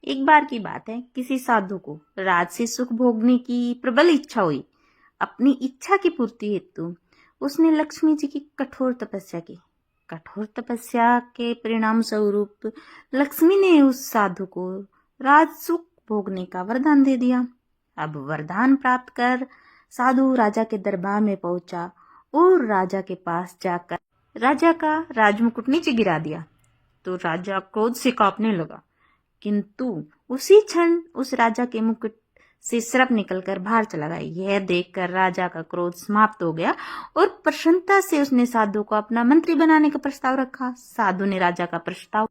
एक बार की बात है, किसी साधु को राज से सुख भोगने की प्रबल इच्छा हुई। अपनी इच्छा की पूर्ति हेतु उसने लक्ष्मी जी की कठोर तपस्या की। कठोर तपस्या के परिणाम स्वरूप लक्ष्मी ने उस साधु को राज सुख भोगने का वरदान दे दिया। अब वरदान प्राप्त कर साधु राजा के दरबार में पहुंचा और राजा के पास जाकर राजा का राजमुकुट नीचे गिरा दिया तो राजा क्रोध से कांपने लगा। किंतु उसी क्षण उस राजा के मुकुट से सर्प निकलकर बाहर चला गया। यह देखकर राजा का क्रोध समाप्त हो गया और प्रसन्नता से उसने साधु को अपना मंत्री बनाने का प्रस्ताव रखा। साधु ने राजा का प्रस्ताव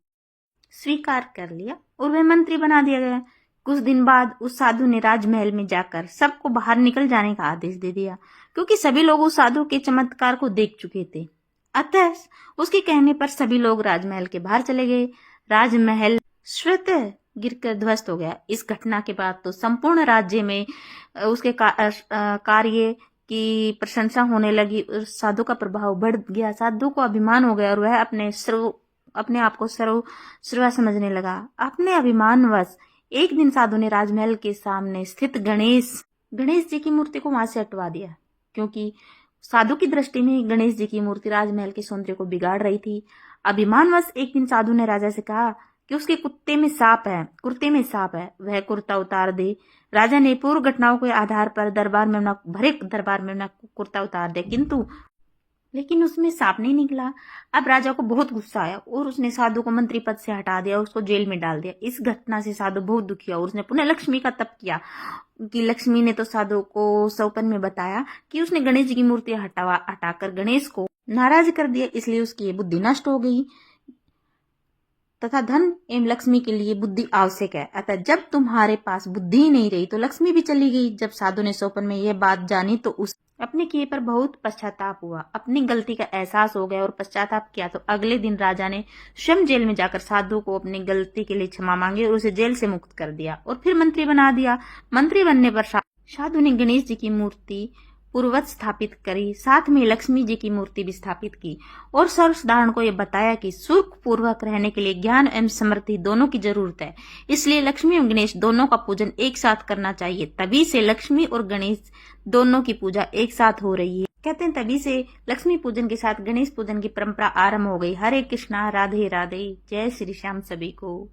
स्वीकार कर लिया और वह मंत्री बना दिया गया। कुछ दिन बाद उस साधु ने राजमहल में जाकर सबको बाहर निकल जाने का आदेश दे दिया, क्योंकि सभी लोग उस साधु के चमत्कार को देख चुके थे। अतः उसके कहने पर सभी लोग राजमहल के बाहर चले गए। राजमहल स्वतः गिरकर ध्वस्त हो गया। इस घटना के बाद तो संपूर्ण राज्य में उसके कार्य की प्रशंसा होने लगी। उस साधु का प्रभाव बढ़ गया। साधु को अभिमान हो गया और वह अपने आप को सर्व समझने लगा। अपने अभिमानवश एक दिन साधु ने राजमहल के सामने स्थित गणेश जी की मूर्ति को वहां से हटवा दिया, क्योंकि साधु की दृष्टि में गणेश जी की मूर्ति राजमहल के सौंदर्य को बिगाड़ रही थी। अभिमानवश एक दिन साधु ने राजा से कहा कि उसके कुर्ते में सांप है, वह कुर्ता उतार दे। राजा ने पूर्व घटनाओं के आधार पर भरे दरबार में अपना कुर्ता उतार दिया, लेकिन उसमें सांप नहीं निकला। अब राजा को बहुत गुस्सा आया और उसने साधु को मंत्री पद से हटा दिया, उसको जेल में डाल दिया। इस घटना से साधु बहुत दुखी हुआ और उसने पुनः लक्ष्मी का तप किया कि लक्ष्मी ने तो साधु को स्वप्न में बताया कि उसने गणेश जी की मूर्ति हटाकर गणेश को नाराज कर दिया, इसलिए उसकी ये बुद्धि नष्ट हो गई तथा धन एवं लक्ष्मी के लिए बुद्धि आवश्यक है। अतः जब तुम्हारे पास बुद्धि ही नहीं रही तो लक्ष्मी भी चली गई। जब साधु ने स्वप्न में यह बात जानी तो उस अपने किए पर बहुत पश्चाताप हुआ। अपनी गलती का एहसास हो गया और पश्चाताप किया तो अगले दिन राजा ने स्वयं जेल में जाकर साधु को अपनी गलती के लिए क्षमा मांगी और उसे जेल से मुक्त कर दिया और फिर मंत्री बना दिया। मंत्री बनने पर साधु ने गणेश जी की मूर्ति पूर्ववत स्थापित करी, साथ में लक्ष्मी जी की मूर्ति भी स्थापित की और सर्वसाधारण को यह बताया कि सुख पूर्वक रहने के लिए ज्ञान एवं समृद्धि दोनों की जरूरत है, इसलिए लक्ष्मी एवं गणेश दोनों का पूजन एक साथ करना चाहिए। तभी से लक्ष्मी और गणेश दोनों की पूजा एक साथ हो रही है। कहते हैं तभी से लक्ष्मी पूजन के साथ गणेश पूजन की परंपरा आरंभ हो गई। हरे कृष्णा, राधे राधे, जय श्री श्याम सभी को।